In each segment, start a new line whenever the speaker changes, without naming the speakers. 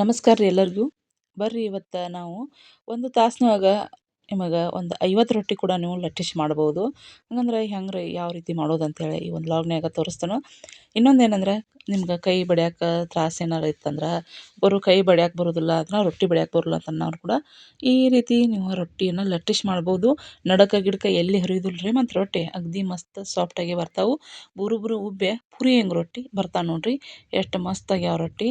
ನಮಸ್ಕಾರ ರೀ ಎಲ್ಲರಿಗೂ. ಬರ್ರಿ ಇವತ್ತು ನಾವು ಒಂದು ತಾಸ್ನ್ಯಾಗ ನಿಮಗೆ ಒಂದು 50 ರೊಟ್ಟಿ ಕೂಡ ನೀವು ಲಟ್ಟಿಸಿ ಮಾಡ್ಬೋದು. ಹಂಗಂದ್ರೆ ಹೆಂಗೆ ರೀ ಯಾವ ರೀತಿ ಮಾಡೋದು ಅಂತೇಳಿ ಈ ಒಂದು ವ್ಲಾಗ್ನ್ಯಾಗ ತೋರಿಸ್ತೇನೆ. ಇನ್ನೊಂದೇನಂದ್ರೆ ನಿಮ್ಗೆ ಕೈ ಬಡಿಯಾಕ ತ್ರಾಸ ಏನಾರು ಇತ್ತಂದ್ರೆ ಕೈ ಬಡಿಯಾಕ ಬರೋದಿಲ್ಲ ಅಥವಾ ರೊಟ್ಟಿ ಬಡಿಯಾಕ ಬರೋಲ್ಲ ಅಂತ ಅನ್ನೋರು ಕೂಡ ಈ ರೀತಿ ನೀವು ರೊಟ್ಟಿಯನ್ನು ಲಟ್ಟಿಸಿ ಮಾಡ್ಬೋದು. ನಡಕ ಗಿಡಕ ಎಲ್ಲಿ ಹರಿಯೋದಿಲ್ಲ ರೀ. ಮತ್ತು ರೊಟ್ಟಿ ಅಗದಿ ಮಸ್ತ್ ಸಾಫ್ಟಾಗಿ ಬರ್ತಾವೆ. ಬುರು ಉಬ್ಬೆ ಪುರಿ ಹೆಂಗೆ ರೊಟ್ಟಿ ಬರ್ತಾವೆ ನೋಡಿರಿ, ಎಷ್ಟು ಮಸ್ತಾಗ್ಯಾವ ರೊಟ್ಟಿ.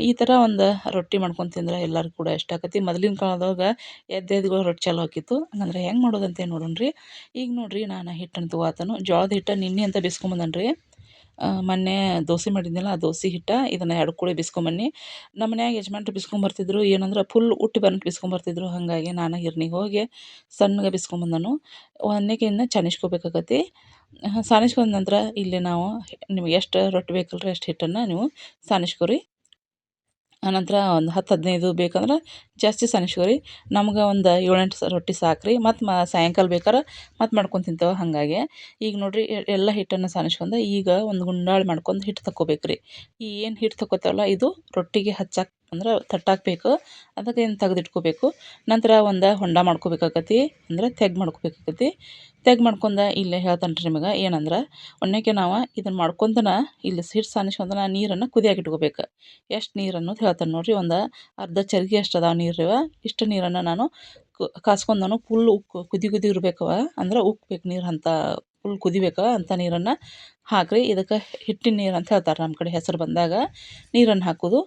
ಈ ಥರ ಒಂದು ರೊಟ್ಟಿ ಮಾಡ್ಕೊಂಡು ತಿಂದ್ರೆ ಎಲ್ಲರಿಗೂ ಕೂಡ ಇಷ್ಟ ಆಕತಿ. ಮೊದಲಿನ ಕಾಲದಾಗ ಎದ್ದೆದ್ದು ರೊಟ್ಟಿ ಚಾಲೂ ಆಕಿತ್ತು. ಹಂಗಂದ್ರೆ ಹೆಂಗೆ ಮಾಡೋದಂತ ನೋಡೋಣ ರೀ. ಈಗ ನೋಡಿರಿ ನಾನು ಹಿಟ್ಟನ್ನು ತೊಗೊಳತನು. ಜೋಳದ ಹಿಟ್ಟು ನಿನ್ನೆ ಅಂತ ಬಿಸ್ಕೊಂಬಂದನು ರೀ. ಮೊನ್ನೆ ದೋಸೆ ಮಾಡಿದ್ನಲ್ಲ ಆ ದೋಸೆ ಹಿಟ್ಟು ಇದನ್ನು 2 ಕೂಡಿ ಬಿಸ್ಕೊಂಬನ್ನಿ. ನಮ್ಮ ಮನ್ಯಾಗ ಯಜಮಾನ್ರು ಬಿಸ್ಕೊಂಬರ್ತಿದ್ರು, ಏನಂದ್ರೆ ಫುಲ್ ಉಟ್ಟಿ ಬಂದು ಬಿಸ್ಕೊಂಬರ್ತಿದ್ರು. ಹಾಗಾಗಿ ನಾನು ಗಿರ್ನಿಗೆ ಹೋಗಿ ಸಣ್ಣಗೆ ಬಿಸ್ಕೊಂಬಂದನು. ಒನ್ನೆಕಿನ್ನ ಸಾನಿಸ್ಕೋಬೇಕಾಗತಿ. ಸಾನಿಸ್ಕೊಂಡ ನಂತರ ಇಲ್ಲಿ ನಾವು ನಿಮ್ಗೆ ಎಷ್ಟು ರೊಟ್ಟಿ ಬೇಕಲ್ರಿ ಅಷ್ಟು ಹಿಟ್ಟನ್ನು ನೀವು ಸಾನಿಸ್ಕೊರಿ. ಆನಂತರ ಒಂದು 10-15 ಬೇಕಂದ್ರೆ ಜಾಸ್ತಿ ಸಾನಿಸ್ಕೊರಿ. ನಮ್ಗೆ ಒಂದು 7-8 ರೊಟ್ಟಿ ಸಾಕು ರೀ. ಮತ್ತು ಸಾಯಂಕಾಲ ಬೇಕಾರೆ ಮತ್ತು ಮಾಡ್ಕೊಂಡು ತಿಂತೇವೆ. ಹಾಗಾಗಿ ಈಗ ನೋಡಿರಿ ಎಲ್ಲ ಹಿಟ್ಟನ್ನು ಸಾನಿಸ್ಕೊಂಡು ಈಗ ಒಂದು ಗುಂಡಾಳು ಮಾಡ್ಕೊಂಡು ಹಿಟ್ಟು ತಕ್ಕೋಬೇಕು ರೀ. ಈ ಏನು ಹಿಟ್ಟು ತಕ್ಕೋತೇವಲ್ಲ ಇದು ರೊಟ್ಟಿಗೆ ಹಚ್ಚಕ್ಕೆ ಅಂದ್ರೆ ತಟ್ಟಾಕಬೇಕು. ಅದಕ್ಕೆ ಏನು ತೆಗೆದಿಟ್ಕೋಬೇಕು. ನಂತರ ಒಂದು ಹೊಂಡ ಮಾಡ್ಕೋಬೇಕಾಗತಿ, ಅಂದ್ರೆ ಮಾಡ್ಕೋಬೇಕಾಗತಿ. ಮಾಡ್ಕೊಂಡು ಇಲ್ಲೇ ಹೇಳ್ತಾನೆ ರೀ ನಿಮಗೆ ಏನಂದ್ರೆ ಒನ್ನೆಕೆ ನಾವು ಇದನ್ನು ಮಾಡ್ಕೊಂತನ ಇಲ್ಲಿ ಹಿಟ್ಟು ಸಾನಿಸ್ಕೊಂತನ ನೀರನ್ನು ಕುದಿಯಾಕೆ ಇಟ್ಕೋಬೇಕು. ಎಷ್ಟು ನೀರು ಅನ್ನೋದು ಹೇಳ್ತಾನೆ ನೋಡಿರಿ. ಒಂದು ಅರ್ಧ ಚರ್ಗಿ ಅಷ್ಟು ಅದಾವೆ ನೀರು. ಇಷ್ಟು ನೀರನ್ನು ನಾನು ಕಾಸ್ಕೊಂಡನು. ಫುಲ್ ಕುದಿ ಇರ್ಬೇಕವ, ಅಂದ್ರೆ ಉಕ್ಬೇಕು ನೀರು ಅಂತ ಫುಲ್ ಕುದಿಬೇಕು ಅಂಥ ನೀರನ್ನು ಹಾಕಿರಿ. ಇದಕ್ಕೆ ಹಿಟ್ಟಿನ ನೀರು ಅಂತ ಹೇಳ್ತಾರೆ ನಮ್ಮ ಕಡೆ ಹೆಸರು ಬಂದಾಗ ನೀರನ್ನು ಹಾಕೋದು.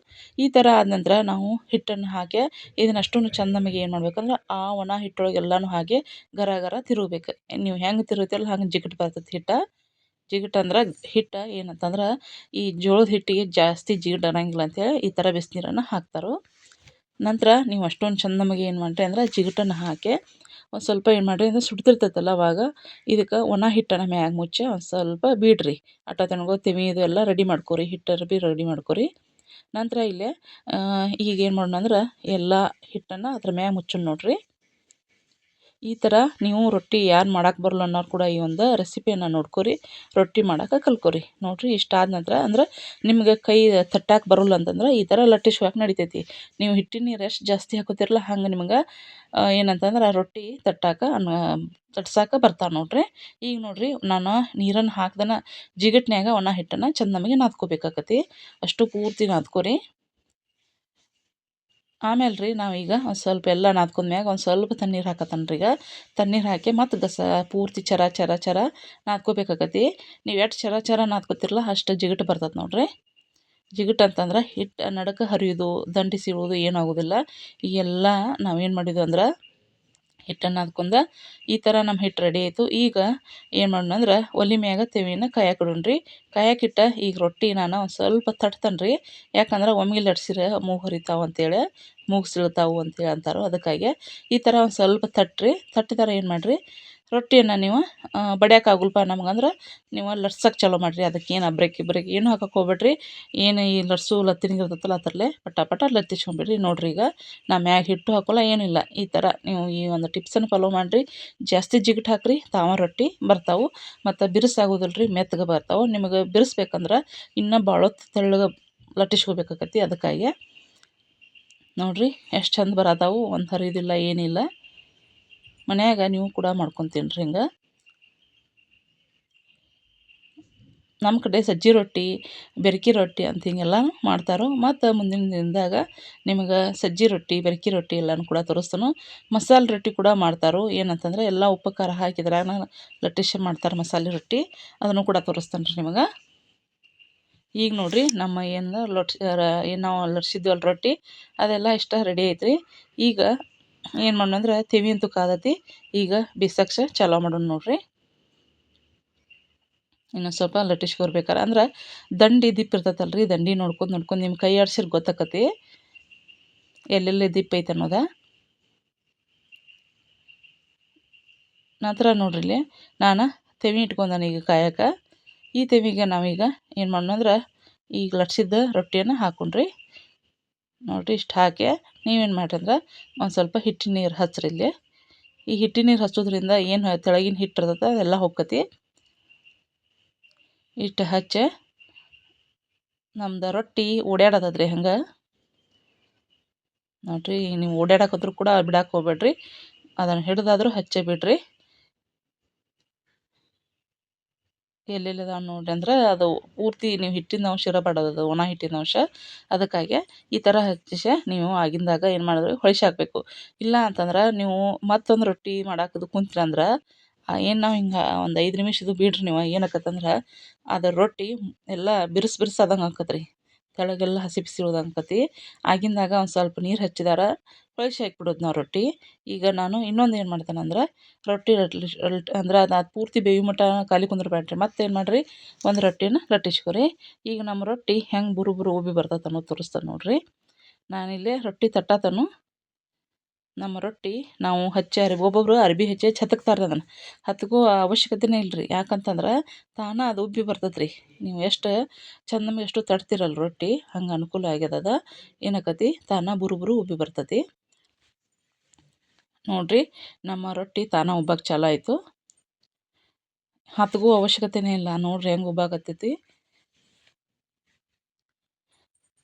ಈ ಥರ ಆದ ನಂತರ ನಾವು ಹಿಟ್ಟನ್ನು ಹಾಕಿ ಇದನ್ನಷ್ಟನ್ನು ಚಂದ ನಮಗೆ ಏನು ಮಾಡ್ಬೇಕಂದ್ರೆ ಆ ಒಣ ಹಿಟ್ಟೊಳಗೆ ಎಲ್ಲನೂ ಹಾಕಿ ಗರ ಗರ ತಿರುಗಬೇಕು. ನೀವು ಹೆಂಗೆ ತಿರುಗ್ತಿರಲ್ಲ ಹಂಗೆ ಜಿಗಟ್ ಬರ್ತೈತೆ ಹಿಟ್ಟು. ಜಿಗಟ್ ಅಂದ್ರೆ ಹಿಟ್ಟು ಏನಂತಂದ್ರೆ ಈ ಜೋಳದ ಹಿಟ್ಟಿಗೆ ಜಾಸ್ತಿ ಜಿಗಟ್ ಅನ್ನಂಗಿಲ್ಲ ಅಂತೇಳಿ ಈ ಥರ ಬಿಸಿನೀರನ್ನು ಹಾಕ್ತಾರೆ. ನಂತರ ನೀವು ಅಷ್ಟೊಂದು ಚಂದ ನಮಗೆ ಏನು ಮಾಡಿರಿ ಅಂದ್ರೆ ಜಿಗಟನ್ನು ಹಾಕಿ ಒಂದು ಸ್ವಲ್ಪ ಏನು ಮಾಡಿರಿ ಅಂದ್ರೆ ಸುಡ್ತಿರ್ತೈತಲ್ಲ ಅವಾಗ ಇದಕ್ಕೆ ಒಣ ಹಿಟ್ಟನ್ನು ಮ್ಯಾಗ ಮುಚ್ಚಿ ಒಂದು ಸ್ವಲ್ಪ ಬಿಡ್ರಿ. ಅಟ್ಟತನಕ ತೆಮಿದು ಎಲ್ಲ ರೆಡಿ ಮಾಡ್ಕೊರಿ, ಹಿಟ್ಟರು ಭೀ ರೆಡಿ ಮಾಡ್ಕೊರಿ. ನಂತರ ಇಲ್ಲೇ ಈಗ ಏನು ಮಾಡೋಣ ಅಂದ್ರೆ ಎಲ್ಲ ಹಿಟ್ಟನ್ನು ಅದ್ರ ಮ್ಯಾಗ ಮುಚ್ಚೋಣ ನೋಡಿರಿ. ಈ ಥರ ನೀವು ರೊಟ್ಟಿ ಯಾರು ಮಾಡಕ್ಕೆ ಬರಲ್ಲ ಅನ್ನೋರು ಕೂಡ ಈ ಒಂದು ರೆಸಿಪಿಯನ್ನು ನೋಡ್ಕೊರಿ, ರೊಟ್ಟಿ ಮಾಡೋಕೆ ಕಲ್ಕೊರಿ. ನೋಡಿರಿ ಇಷ್ಟಾದ ನಂತರ ಅಂದ್ರೆ ನಿಮ್ಗೆ ಕೈ ತಟ್ಟಕ್ಕೆ ಬರೋಲ್ಲ ಅಂತಂದ್ರೆ ಈ ಥರ ಲಟ್ಟಿಸ್ಕೊಳಕ್ಕೆ ನಡಿತೈತಿ. ನೀವು ಹಿಟ್ಟಿನ ನೀರು ಎಷ್ಟು ಜಾಸ್ತಿ ಹಾಕೋತಿರಲ್ಲ ಹಂಗೆ ನಿಮ್ಗೆ ಏನಂತಂದ್ರೆ ಆ ರೊಟ್ಟಿ ತಟ್ಸಕ್ಕೆ ಬರ್ತಾವೆ ನೋಡಿರಿ. ಈಗ ನೋಡಿರಿ ನಾನು ನೀರನ್ನು ಹಾಕ್ದನ ಜಿಗಟ್ನ್ಯಾಗ ಒಣ ಹಿಟ್ಟನ್ನು ಚಂದ ನಮಗೆ ನಾದ್ಕೋಬೇಕಾಗತಿ. ಅಷ್ಟು ಪೂರ್ತಿ ನಾದ್ಕೊರಿ. ಆಮೇಲೆ ರೀ ನಾವೀಗ ಒಂದು ಸ್ವಲ್ಪ ಎಲ್ಲ ನಾದ್ಕೊಂಡ್ಮ್ಯಾಗ ಒಂದು ಸ್ವಲ್ಪ ತಣ್ಣೀರು ಹಾಕತ್ತಾನ ರೀ. ಈಗ ತಣ್ಣೀರು ಹಾಕಿ ಮತ್ತು ಪೂರ್ತಿ ಚರ ನಾದ್ಕೋಬೇಕಾಗತಿ. ನೀವು ಎಷ್ಟು ಚರ ನಾದ್ಕೋತಿರಲ್ಲ ಅಷ್ಟು ಜಿಗಟು ಬರ್ತದೆ ನೋಡಿರಿ. ಜಿಗಟು ಅಂತಂದ್ರೆ ಹಿಟ್ಟು ನಡಕ ಹರಿಯೋದು ದಂಡಿ ಸೀಳೋದು ಏನಾಗೋದಿಲ್ಲ. ಈಗೆಲ್ಲ ನಾವೇನು ಮಾಡಿದ್ವಿ ಅಂದ್ರೆ ಹಿಟ್ಟನ್ನು ನಾದ್ಕೊಂಡು ಈ ಥರ ನಮ್ಮ ಹಿಟ್ಟು ರೆಡಿ ಆಯಿತು. ಈಗ ಏನು ಮಾಡೋಣ ಅಂದ್ರೆ ಒಲೆ ಮ್ಯಾಗ ತೆವಿನ ಕಾಯಕ್ಕೆ ಇಡೋಣ್ರಿ. ಕಾಯಕ್ಕಿಟ್ಟ ಈಗ ರೊಟ್ಟಿ ನಾನು ಒಂದು ಸ್ವಲ್ಪ ತಟ್ತೇನೆ ರೀ. ಯಾಕಂದ್ರೆ ಒಮ್ಮೆಗೆ ಲಟ್ಸಿರೆ ಮೂಗು ಹರಿತಾವೆ ಅಂತೇಳಿ, ಮೂಗು ಸೀಳ್ತಾವೆ ಅಂತೇಳಿ ಅಂತಾರೆ. ಅದಕ್ಕಾಗಿ ಈ ಥರ ಒಂದು ಸ್ವಲ್ಪ ತಟ್ಟಿರಿ. ತಟ್ಟಿದಾರ ಏನು ಮಾಡಿರಿ ರೊಟ್ಟಿಯನ್ನು ನೀವು ಬಡಿಯೋಕೆ ಆಗುಲ್ಪ ನಮ್ಗಂದ್ರೆ ನೀವು ಲಟ್ಸೋಕೆ ಚಾಲೂ ಮಾಡಿರಿ. ಅದಕ್ಕೇನು ಅಬ್ರಕ್ ಏನೂ ಹಾಕಕ್ಕೆ ಹೋಗ್ಬೇಡ್ರಿ. ಏನು ಈ ಲಟ್ಸು ಲತ್ತಿನಿಂಗ್ ಇರ್ತೈತಲ್ಲ ಅದರಲ್ಲೇ ಪಟ ಲಟ್ಟಿಸ್ಕೊಂಬಿಡ್ರಿ. ನೋಡಿರಿ ಈಗ ನಾ ಮ್ಯಾಗ ಹಿಟ್ಟು ಹಾಕೋಲ್ಲ ಏನಿಲ್ಲ. ಈ ಥರ ನೀವು ಈ ಒಂದು ಟಿಪ್ಸನ್ನು ಫಾಲೋ ಮಾಡಿರಿ. ಜಾಸ್ತಿ ಜಿಗಟ್ ಹಾಕಿರಿ ತಾವ ರೊಟ್ಟಿ ಬರ್ತಾವೆ. ಮತ್ತು ಬಿರುಸಾಗೋದಿಲ್ಲ ರೀ, ಮೆತ್ತಗೆ ಬರ್ತಾವೆ. ನಿಮಗೆ ಬಿರುಸ್ಬೇಕಂದ್ರೆ ಇನ್ನೂ ಭಾಳ ಹೊತ್ತು ತೆಳ್ಳಗೆ ಲಟ್ಟಿಸ್ಕೋಬೇಕಾಗತಿ. ಅದಕ್ಕಾಗಿ ನೋಡಿರಿ ಎಷ್ಟು ಚಂದ ಬರತ್ತಾವು, ಒಂದು ಹರಿಯೋದಿಲ್ಲ ಏನಿಲ್ಲ. ಮನ್ಯಾಗ ನೀವು ಕೂಡ ಮಾಡ್ಕೊಂಡು ತಿನ್ನಿರಿ ಹಿಂಗೆ. ನಮ್ಮ ಕಡೆ ಸಜ್ಜಿ ರೊಟ್ಟಿ, ಬೆರಕೆ ರೊಟ್ಟಿ ಅಂತ ಹಿಂಗೆಲ್ಲ ಮಾಡ್ತಾರೆ. ಮತ್ತು ಮುಂದಿನ ದಿನದಾಗ ನಿಮಗೆ ಸಜ್ಜಿ ರೊಟ್ಟಿ, ಬೆರಕೆ ರೊಟ್ಟಿ ಎಲ್ಲನೂ ಕೂಡ ತೋರಿಸ್ತಾನೆ. ಮಸಾಲೆ ರೊಟ್ಟಿ ಕೂಡ ಮಾಡ್ತಾರೆ. ಏನಂತಂದ್ರೆ ಎಲ್ಲ ಉಪ್ಪು ಖಾರ ಹಾಕಿದ್ರಾಗ ಲಟ್ಟಿಸಿ ಮಾಡ್ತಾರೆ ಮಸಾಲೆ ರೊಟ್ಟಿ. ಅದನ್ನು ಕೂಡ ತೋರಿಸ್ತಾನೆ ರೀ ನಿಮಗೆ. ಈಗ ನೋಡಿರಿ ನಮ್ಮ ಏನು ನಾವು ಲಟ್ಸಿದ್ವಲ್ಲ ರೊಟ್ಟಿ ಅದೆಲ್ಲ ಇಷ್ಟ ರೆಡಿ ಐತ್ರಿ. ಈಗ ಏನು ಮಾಡೋಣ ಅಂದ್ರೆ ತೆವಿ ಅಂತೂ ಕಾದತಿ. ಈಗ ಬಿಸಕ್ಕೆ ಚಾಲೂ ಮಾಡೋಣ ನೋಡಿರಿ. ಇನ್ನು ಸ್ವಲ್ಪ ಲಟ್ಟಿಸ್ಕೊರ್ಬೇಕಾರೆ ಅಂದ್ರೆ ದಂಡಿ ದಿಪ್ಪ ಇರ್ತೈತಲ್ಲ ರೀ, ದಂಡಿ ನೋಡ್ಕೊಂಡು ನಿಮ್ಮ ಕೈ ಆಡ್ಸಿರ್ ಗೊತ್ತಾಕತಿ ಎಲ್ಲೆಲ್ಲಿ ದಿಪ್ಪ ಐತೆ ಅನ್ನೋದ. ನಂತರ ನೋಡ್ರಿ ಇಲ್ಲಿ ನಾನು ತೆವಿ ಇಟ್ಕೊಂಡಾನೆ ಈಗ ಕಾಯಕ್ಕೆ. ಈ ತೆವಿಗೆ ನಾವೀಗ ಏನು ಮಾಡೋಣ ಅಂದ್ರೆ ಈಗ ಲಟ್ಸಿದ್ದ ರೊಟ್ಟಿಯನ್ನು ಹಾಕೊಂಡ್ರಿ. ನೋಡಿರಿ ಇಷ್ಟು ಹಾಕಿ ನೀವೇನು ಮಾಡಿರಿ ಅಂದ್ರೆ ಒಂದು ಸ್ವಲ್ಪ ಹಿಟ್ಟಿನ ನೀರು ಹಚ್ಚಿರಿ. ಇಲ್ಲಿ ಈ ಹಿಟ್ಟಿನ ನೀರು ಹಚ್ಚೋದ್ರಿಂದ ಏನು ತೆಳಗಿನ ಹಿಟ್ಟು ಇರ್ತೈತೆ ಅದೆಲ್ಲ ಹೋಕ್ಕತಿ. ಇಷ್ಟು ಹಚ್ಚಿ ನಮ್ದು ರೊಟ್ಟಿ ಓಡ್ಯಾಡತ್ತದ್ರಿ ಹಂಗೆ. ನೋಡಿರಿ ನೀವು ಓಡಾಡಕತ್ರೂ ಕೂಡ ಬಿಡಕ್ಕೆ ಹೋಗ್ಬೇಡ್ರಿ, ಅದನ್ನು ಹಿಡ್ದಾದ್ರೂ ಹಚ್ಚೇ ಬಿಡ್ರಿ. ಎಲ್ಲೆಲ್ಲಿದಾವೆ ನೋಡಿರಿ ಅಂದ್ರೆ ಅದು ಪೂರ್ತಿ ನೀವು ಹಿಟ್ಟಿನ ಅಂಶ ಇರಬಾರ್ದು, ಅದು ಒಣ ಹಿಟ್ಟಿನ ಅಂಶ. ಅದಕ್ಕಾಗಿ ಈ ಥರ ಹಚ್ಚಿಸಿ ನೀವು ಆಗಿಂದಾಗ ಏನು ಮಾಡಿದ್ರಿ ಹೊಳ್ಸಿ ಹಾಕಬೇಕು. ಇಲ್ಲ ಅಂತಂದ್ರೆ ನೀವು ಮತ್ತೊಂದು ರೊಟ್ಟಿ ಮಾಡಾಕದು ಕುಂತ್ರಂದ್ರೆ ಏನು ನಾವು ಹಿಂಗೆ ಒಂದು 5 ನಿಮಿಷ ಇದು ಬಿಡ್ರಿ ನೀವು, ಏನಾಕತ್ತಂದ್ರೆ ಅದು ರೊಟ್ಟಿ ಎಲ್ಲ ಬಿರುಸು ಬಿರುಸು ಆದಂಗೆ ಆಕತ್ರಿ, ಕೆಳಗೆಲ್ಲ ಹಸಿ ಬಿಸಿ ಉಳ್ದಂಗೆ ಆಗಿಂದಾಗ ಒಂದು ಸ್ವಲ್ಪ ನೀರು ಹಚ್ಚಿದಾರ ಕಳಿಸಿ ಹಾಕ್ಬಿಡೋದು ನಾವು ರೊಟ್ಟಿ. ಈಗ ನಾನು ಇನ್ನೊಂದು ಏನು ಮಾಡ್ತೇನೆಂದ್ರೆ ರೊಟ್ಟಿ ಅಂದ್ರೆ ಅದು ಪೂರ್ತಿ ಬೇಯೋ ಮಟ್ಟ ಖಾಲಿ ಕುಂದ್ರಬೇಡ್ರಿ, ಮತ್ತೇನು ಮಾಡಿರಿ ಒಂದು ರೊಟ್ಟಿನ ಲಟ್ಟಿಸ್ಕೊರಿ. ಈಗ ನಮ್ಮ ರೊಟ್ಟಿ ಹೆಂಗೆ ಬುರು ಬುರು ಉಬ್ಬಿ ಬರ್ತೈತೆ ಅನ್ನೋದು ತೋರಿಸ್ತೇನೆ ನೋಡಿರಿ. ನಾನಿಲ್ಲಿ ರೊಟ್ಟಿ ತಟ್ಟಾತನು ನಮ್ಮ ರೊಟ್ಟಿ ನಾವು ಹಚ್ಚಿ ಒಬ್ಬೊಬ್ಬರು ಅರ್ಬಿ ಹಚ್ಚಿ ಹತ್ತಕ್ತಾರೆ ಅದನ್ನು, ಹತ್ಕೋ ಅವಶ್ಯಕತೆನೇ ಇಲ್ಲರಿ. ಯಾಕಂತಂದ್ರೆ ತಾನೇ ಅದು ಉಬ್ಬಿ ಬರ್ತೈತೆ ರೀ. ನೀವು ಎಷ್ಟು ಚಂದ ಎಷ್ಟು ತಟ್ತಿರಲ್ಲ ರೊಟ್ಟಿ ಹಂಗೆ ಅನುಕೂಲ ಆಗ್ಯದ. ಅದು ಏನಾಕತಿ ತಾನೇ ಬುರು ಬುರು ಉಬ್ಬಿ ಬರ್ತೈತಿ ನೋಡಿರಿ. ನಮ್ಮ ರೊಟ್ಟಿ ತಾನೇ ಉಬ್ಬಕ್ಕೆ ಚಾಲು ಆಯಿತು, ಹತ್ಗೋ ಅವಶ್ಯಕತೆನೇ ಇಲ್ಲ. ನೋಡಿರಿ ಹೆಂಗೆ ಉಬ್ಬಾಕತ್ತೈತಿ.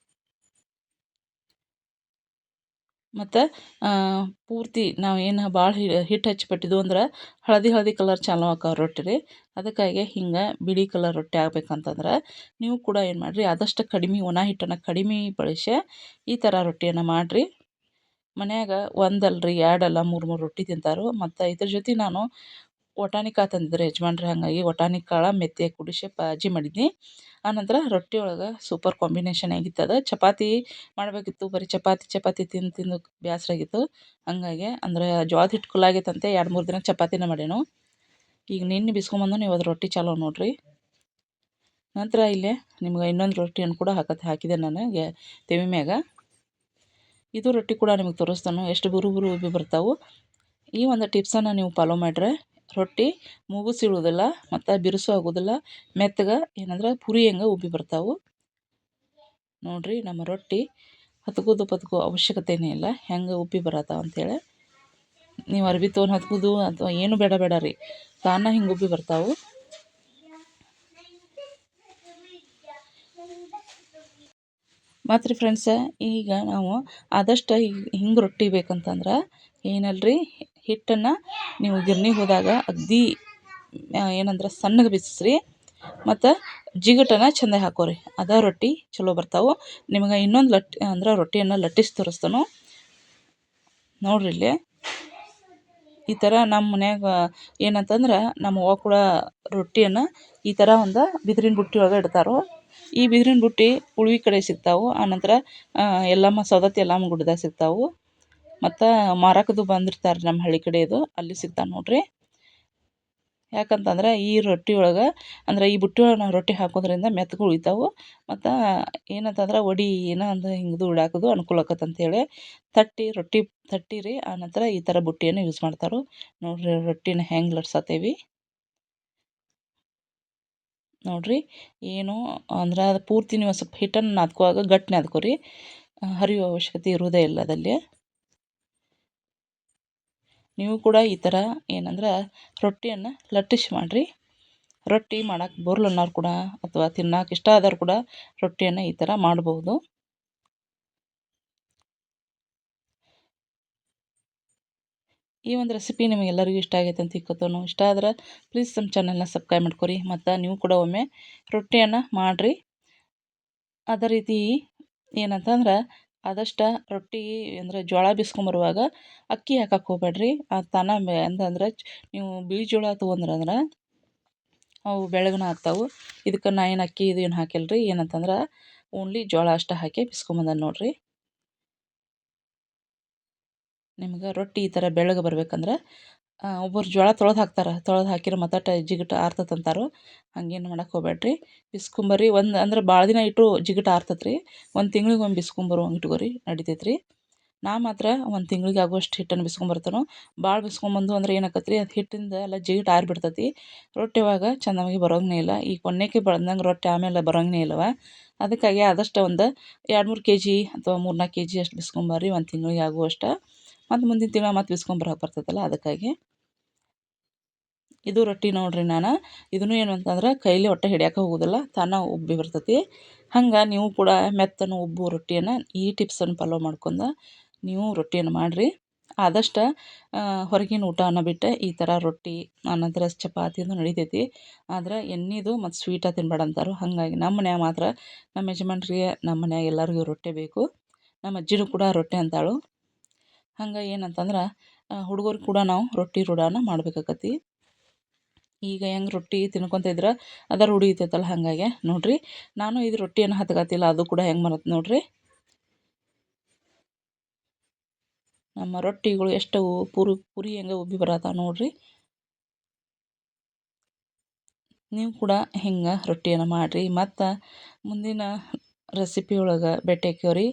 ಮತ್ತು ಪೂರ್ತಿ ನಾವು ಏನು ಭಾಳ ಹಿಟ್ಟು ಹಚ್ಚಿಬಿಟ್ಟಿದ್ವು ಅಂದ್ರೆ ಹಳದಿ ಹಳದಿ ಕಲರ್ ಚಾಲು ಆಕಾವ ರೊಟ್ಟಿ ರೀ. ಅದಕ್ಕಾಗಿ ಹಿಂಗೆ ಬಿಳಿ ಕಲರ್ ರೊಟ್ಟಿ ಆಗ್ಬೇಕಂತಂದ್ರೆ ನೀವು ಕೂಡ ಏನು ಮಾಡಿರಿ ಆದಷ್ಟು ಕಡಿಮೆ ಒಣ ಹಿಟ್ಟನ್ನು ಕಡಿಮೆ ಬಳಸಿ ಈ ಥರ ರೊಟ್ಟಿಯನ್ನು ಮಾಡಿರಿ. ಮನ್ಯಾಗ ಒಂದಲ್ರಿ 2 ಅಲ್ಲ 3 ರೊಟ್ಟಿ ತಿಂತಾರೋ. ಮತ್ತು ಇದ್ರ ಜೊತೆ ನಾನು ವಟಾಣಿ ಕಾಳು ತಂದಿದ್ರು ಯಜಮಾನ್ರು, ಹಾಗಾಗಿ ವಟಾಣಿ ಕಾಳು ಮೆಂತ್ಯ ಕುಡಿಸಿ ಬಾಜಿ ಮಾಡಿದ್ನಿ. ಆನಂತರ ರೊಟ್ಟಿ ಒಳಗೆ ಸೂಪರ್ ಕಾಂಬಿನೇಷನ್ ಆಗಿತ್ತದು. ಚಪಾತಿ ಮಾಡಬೇಕಿತ್ತು, ಬರೀ ಚಪಾತಿ ತಿಂದು ತಿಂದು ಬೇಸರ ಆಗಿತ್ತು. ಹಂಗಾಗಿ ಅಂದ್ರೆ ಜೋಳದ ಹಿಟ್ಟು ಖುಲ್ಲ ಆಗೈತಂತೆ 2-3 ದಿನ ಚಪಾತಿನೇ ಮಾಡೇನು. ಈಗ ನಿನ್ನೆ ಬಿಸ್ಕೊಂಬಂದು ಇವತ್ತು ರೊಟ್ಟಿ ಚಾಲೂ ನೋಡಿರಿ. ನಂತರ ಇಲ್ಲೇ ನಿಮ್ಗೆ ಇನ್ನೊಂದು ರೊಟ್ಟಿಯನ್ನು ಕೂಡ ಹಾಕಿದೆ ನಾನು ತೆವಿ ಮ್ಯಾಗ. ಇದು ರೊಟ್ಟಿ ಕೂಡ ನಿಮಗೆ ತೋರಿಸ್ತಾನು ಎಷ್ಟು ಬುರು ಬುರು ಉಬ್ಬಿ ಬರ್ತಾವೆ. ಈ ಒಂದು ಟಿಪ್ಸನ್ನು ನೀವು ಫಾಲೋ ಮಾಡಿದ್ರೆ ರೊಟ್ಟಿ ಮುಗುಸಿಳುವುದಿಲ್ಲ ಮತ್ತು ಬಿರುಸು ಆಗೋದಿಲ್ಲ, ಮೆತ್ತಗೆ ಏನಂದ್ರೆ ಪುರಿ ಹೆಂಗೆ ಉಬ್ಬಿ ಬರ್ತಾವೆ ನೋಡಿರಿ. ನಮ್ಮ ರೊಟ್ಟಿ ಹತ್ಕೋದು ಪತ್ಕೋ ಅವಶ್ಯಕತೆಯೇ ಇಲ್ಲ, ಹೆಂಗೆ ಉಬ್ಬಿ ಬರತ್ತಾವ ಅಂಥೇಳಿ. ನೀವು ಅರ್ಬಿ ತೊಗೊಂಡು ಹತ್ಕೋದು ಅಥವಾ ಏನು ಬೇಡ ರೀ, ತಾನೇ ಹಿಂಗೆ ಉಬ್ಬಿ ಬರ್ತಾವೆ. ಮತ್ತು ರೀ ಫ್ರೆಂಡ್ಸ, ಈಗ ನಾವು ಆದಷ್ಟು ಹಿಂಗೆ ರೊಟ್ಟಿ ಬೇಕಂತಂದ್ರೆ ಏನಲ್ರಿ ಹಿಟ್ಟನ್ನು ನೀವು ಗಿರ್ನಿಗೆ ಹೋದಾಗ ಅಗದಿ ಏನಂದ್ರೆ ಸಣ್ಣಗೆ ಬೀಸಿಸ್ರಿ ಮತ್ತು ಜಿಗಟನ್ನು ಚೆಂದ ಹಾಕೋರಿ, ಅದೇ ರೊಟ್ಟಿ ಚಲೋ ಬರ್ತಾವೆ. ನಿಮಗೆ ಇನ್ನೊಂದು ಅಂದ್ರೆ ರೊಟ್ಟಿಯನ್ನು ಲಟ್ಟಿಸಿ ತೋರಿಸ್ತಾನು ನೋಡಿರಿ. ಇಲ್ಲಿ ಈ ಥರ ನಮ್ಮ ಮನ್ಯಾಗ ಏನಂತಂದ್ರೆ ನಮ್ಮ ಅವ್ವ ಕೂಡ ರೊಟ್ಟಿಯನ್ನು ಈ ಥರ ಒಂದು ಬಿದಿರಿನ ಬುಟ್ಟಿ ಒಳಗೆ ಇಡ್ತಾರೋ. ಈ ಬಿದಿರಿನ ಬುಟ್ಟಿ ಉಳ್ವಿ ಕಡೆ ಸಿಗ್ತಾವೆ, ಆನಂತರ ಎಲ್ಲಮ್ಮ ಸವದತ್ತಿ ಎಲ್ಲಮ್ಮ ಗುಡ್ಡದಾಗ ಸಿಗ್ತಾವೆ. ಮತ್ತು ಮಾರಕ್ಕದು ಬಂದಿರ್ತಾರೆ ನಮ್ಮ ಹಳ್ಳಿ ಕಡೆದು, ಅಲ್ಲಿ ಸಿಗ್ತಾವೆ ನೋಡಿರಿ. ಯಾಕಂತಂದ್ರೆ ಈ ರೊಟ್ಟಿ ಒಳಗೆ ಅಂದ್ರೆ ಈ ಬುಟ್ಟಿ ಒಳಗೆ ನಾವು ರೊಟ್ಟಿ ಹಾಕೋದ್ರಿಂದ ಮೆತ್ತಗೆ ಉಳಿತಾವೆ. ಮತ್ತು ಏನಂತಂದ್ರೆ ವಡೆ ಏನೋ ಒಂದು ಹಿಂಗೆ ಇಡಾಕೋದು ಅನುಕೂಲ ಆಕತ್ತೆ ಅಂಥೇಳಿ ರೊಟ್ಟಿ ತಟ್ಟಿರಿ. ಆನಂತರ ಈ ಥರ ಬುಟ್ಟಿಯನ್ನು ಯೂಸ್ ಮಾಡ್ತಾರೆ ನೋಡಿರಿ. ರೊಟ್ಟಿನ ಹೆಂಗೆ ಲಟ್ಸತ್ತೇವಿ ನೋಡಿರಿ. ಏನು ಅಂದ್ರೆ ಅದು ಪೂರ್ತಿ ನೀವು ಸ್ವಲ್ಪ ಹಿಟ್ಟನ್ನು ನಾದ್ಕುವಾಗ ಗಟ್ಟಿ ನಾದ್ಕೊರಿ, ಹರಿಯುವ ಅವಶ್ಯಕತೆ ಇರುವುದೇ ಇಲ್ಲ ಅದಲ್ಲಿ. ನೀವು ಕೂಡ ಈ ಥರ ಏನಂದ್ರೆ ರೊಟ್ಟಿಯನ್ನು ಲಟ್ಟಿಸಿ ಮಾಡಿರಿ. ರೊಟ್ಟಿ ಮಾಡೋಕೆ ಬರಲ್ಲ ಅನ್ನೋರು ಕೂಡ ಅಥವಾ ತಿನ್ನೋಕೆ ಇಷ್ಟ ಆದವ್ರು ಕೂಡ ರೊಟ್ಟಿಯನ್ನು ಈ ಥರ ಮಾಡ್ಬೋದು. ಈ ಒಂದು ರೆಸಿಪಿ ನಿಮಗೆಲ್ಲರಿಗೂ ಇಷ್ಟ ಆಗೈತೆ ಅಂತ ತಿಳ್ಕೊತಾನು. ಇಷ್ಟ ಆದ್ರೆ ಪ್ಲೀಸ್ ನಮ್ಮ ಚಾನಲ್ನ ಸಬ್ಸ್ಕ್ರೈಬ್ ಮಾಡ್ಕೊರಿ. ಮತ್ತು ನೀವು ಕೂಡ ಒಮ್ಮೆ ರೊಟ್ಟಿಯನ್ನು ಮಾಡಿರಿ. ಅದೇ ರೀತಿ ಏನಂತಂದ್ರೆ ಆದಷ್ಟು ರೊಟ್ಟಿ ಅಂದರೆ ಜೋಳ ಬೀಸ್ಕೊಂಬರುವಾಗ ಅಕ್ಕಿ ಹಾಕಕ್ಕೆ ಹೋಗ್ಬೇಡ್ರಿ. ಅದು ತಾನೇ ಅಂತಂದ್ರೆ ನೀವು ಬಿಳಿ ಜೋಳ ತೊಗೊಂಡ್ರಂದ್ರೆ ಅವು ಬೆಳ್ಳಗನ ಆಗ್ತಾವೆ. ಇದಕ್ಕೆ ನಾ ಏನು ಅಕ್ಕಿ ಇದು ಏನು ಹಾಕಿಲ್ಲ ರೀ. ಏನಂತಂದ್ರೆ ಓನ್ಲಿ ಜೋಳ ಅಷ್ಟೇ ಹಾಕಿ ಬಿಸ್ಕೊಂಬಂದ ನೋಡಿರಿ. ನಿಮ್ಗೆ ರೊಟ್ಟಿ ಈ ಥರ ಬೆಳ್ಳಗೆ ಬರ್ಬೇಕಂದ್ರೆ ಒಬ್ಬರು ಜೋಳ ತೊಳೆದು ಹಾಕ್ತಾರೆ, ತೊಳೆದು ಹಾಕಿರೋ ಮತ್ತಾಟ ಜಿಗಟು ಆರ್ತತೆ ಅಂತಾರೋ. ಹಂಗೇನು ಮಾಡಕ್ಕೆ ಹೋಗ್ಬೇಡ್ರಿ, ಬಿಸ್ಕೊಂಬರ್ರಿ. ಒಂದು ಅಂದ್ರೆ ಭಾಳ ದಿನ ಇಟ್ಟು ಜಿಗಟು ಆರ್ತತೆ ರೀ. ಒಂದು ತಿಂಗ್ಳಿಗೆ ಬಿಸ್ಕೊಂಬರುವಂಗೆ ಇಟ್ಕೊರಿ, ನಡಿತೈತೆ ರೀ. ನಾ ಮಾತ್ರ ಒಂದು ತಿಂಗ್ಳಿಗೆ ಆಗುವಷ್ಟು ಹಿಟ್ಟನ್ನು ಬಿಸ್ಕೊಂಬರ್ತಾನೋ. ಭಾಳ ಬಿಸ್ಕೊಂಬಂದು ಅಂದ್ರೆ ಏನಾಕತ್ತೆ ರೀ, ಅದು ಹಿಟ್ಟಿಂದ ಎಲ್ಲ ಜಿಗಟು ಆರಿಬಿಡ್ತೈತಿ. ರೊಟ್ಟಿ ಅವಾಗ ಚೆಂದಾಗಿ ಬರೋಂಗೇ ಇಲ್ಲ. ಈ ಕೊನೆಗೆ ಬೆಳ್ದಂಗೆ ರೊಟ್ಟಿ ಆಮೇಲೆ ಬರೋಂಗೇ ಇಲ್ಲವ. ಅದಕ್ಕಾಗಿ ಆದಷ್ಟು ಒಂದು 2-3 ಕೆ ಜಿ ಅಥವಾ 3-4 ಕೆ ಜಿ ಅಷ್ಟು ಬಿಸ್ಕೊಂಬರ್ರಿ ಒಂದು ತಿಂಗಳಿಗೆ ಆಗುವಷ್ಟು. ಮತ್ತು ಮುಂದಿನ ತಿಂಗಳು ಮತ್ತು ಬಿಸ್ಕೊಂಬರಕ್ಕೆ ಬರ್ತೈತಲ್ಲ ಅದಕ್ಕಾಗಿ. ಇದು ರೊಟ್ಟಿ ನೋಡಿರಿ. ನಾನು ಇದನ್ನು ಏನು ಅಂತಂದ್ರೆ ಕೈಲಿ ಒಟ್ಟು ಹಿಡಿಯೋಕೆ ಹೋಗೋದಿಲ್ಲ, ತಾನೇ ಉಬ್ಬಿ ಬರ್ತೈತಿ. ಹಂಗೆ ನೀವು ಕೂಡ ಮೆತ್ತನ ಉಬ್ಬು ರೊಟ್ಟಿಯನ್ನು ಈ ಟಿಪ್ಸನ್ನು ಫಾಲೋ ಮಾಡ್ಕೊಂಡು ನೀವು ರೊಟ್ಟಿಯನ್ನು ಮಾಡಿರಿ. ಆದಷ್ಟು ಹೊರಗಿನ ಊಟನ ಬಿಟ್ಟು ಈ ಥರ ರೊಟ್ಟಿ ಆನಂತರ ಚಪಾತಿನೂ ನಡಿತೈತಿ. ಆದ್ರೆ ಎಣ್ಣೆದು ಮತ್ತು ಸ್ವೀಟ ತಿನ್ಬೇಡ ಅಂತಾರೆ. ಹಾಗಾಗಿ ನಮ್ಮ ಮನ್ಯಾಗ ಮಾತ್ರ ನಮ್ಮ ಯಜಮಾನ್ರಿಗೆ ನಮ್ಮ ಮನ್ಯಾಗ ಎಲ್ಲರಿಗೂ ರೊಟ್ಟಿ ಬೇಕು. ನಮ್ಮ ಅಜ್ಜಿನೂ ಕೂಡ ರೊಟ್ಟಿ ಅಂತಾಳು. ಹಂಗೆ ಏನಂತಂದ್ರೆ ಹುಡುಗರು ಕೂಡ ನಾವು ರೊಟ್ಟಿ ರೂಢಾನ ಮಾಡ್ಬೇಕಾಕತಿ. ಈಗ ಹೆಂಗೆ ರೊಟ್ಟಿ ತಿನ್ಕೊತ ಇದ್ರೆ ಅದು ರೂಢಿ ಇರ್ತೈತಲ್ಲ, ಹಾಗಾಗಿ ನೋಡಿರಿ ನಾನು ಇದು ರೊಟ್ಟಿಯನ್ನು ಹತ್ಕತ್ತಿಲ್ಲ, ಅದು ಕೂಡ ಹೆಂಗೆ ಬರುತ್ತೆ ನೋಡಿರಿ. ನಮ್ಮ ರೊಟ್ಟಿಗಳು ಎಷ್ಟು ಪುರಿ ಹೆಂಗೆ ಉಬ್ಬಿ ಬರತ್ತಾವ ನೋಡಿರಿ. ನೀವು ಕೂಡ ಹಿಂಗೆ ರೊಟ್ಟಿಯನ್ನು ಮಾಡಿರಿ. ಮತ್ತು ಮುಂದಿನ ರೆಸಿಪಿ ಒಳಗೆ ಭೇಟಿ ಆಕ್ಕೇವ್ರಿ.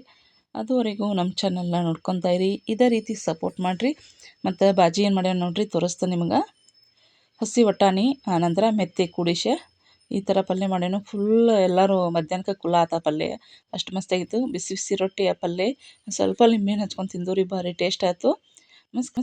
ಅದುವರೆಗೂ ನಮ್ಮ ಚಾನಲ್ನ ನೋಡ್ಕೊತಾ ಇರಿ. ಇದೇ ರೀತಿ ಸಪೋರ್ಟ್ ಮಾಡಿರಿ. ಮತ್ತು ಬಾಜಿ ಏನು ಮಾಡ್ಯಾನ ನೋಡಿರಿ, ತೋರಿಸ್ತೀನಿ ನಿಮ್ಗೆ. ಹಸಿ ಬಟಾಣಿ ಆನಂತರ ಮೆತ್ತೆ ಕೂಡಿಸಿ ಈ ಥರ ಪಲ್ಯ ಮಾಡ್ಯಾನು. ಫುಲ್ ಎಲ್ಲರೂ ಮಧ್ಯಾಹ್ನಕ್ಕೆ ಕುಲ್ಲ ಆತ ಪಲ್ಯ. ಅಷ್ಟು ಮಸ್ತಾಗಿತ್ತು. ಬಿಸಿ ಬಿಸಿ ರೊಟ್ಟಿ ಆ ಪಲ್ಯ ಸ್ವಲ್ಪ ಲಿಂಬೆಹಣ್ಣು ಹಚ್ಕೊಂಡು ತಿಂದೂರಿ ಭಾರಿ ಟೇಸ್ಟ್ ಆಯಿತು. ಮಸ್ತ್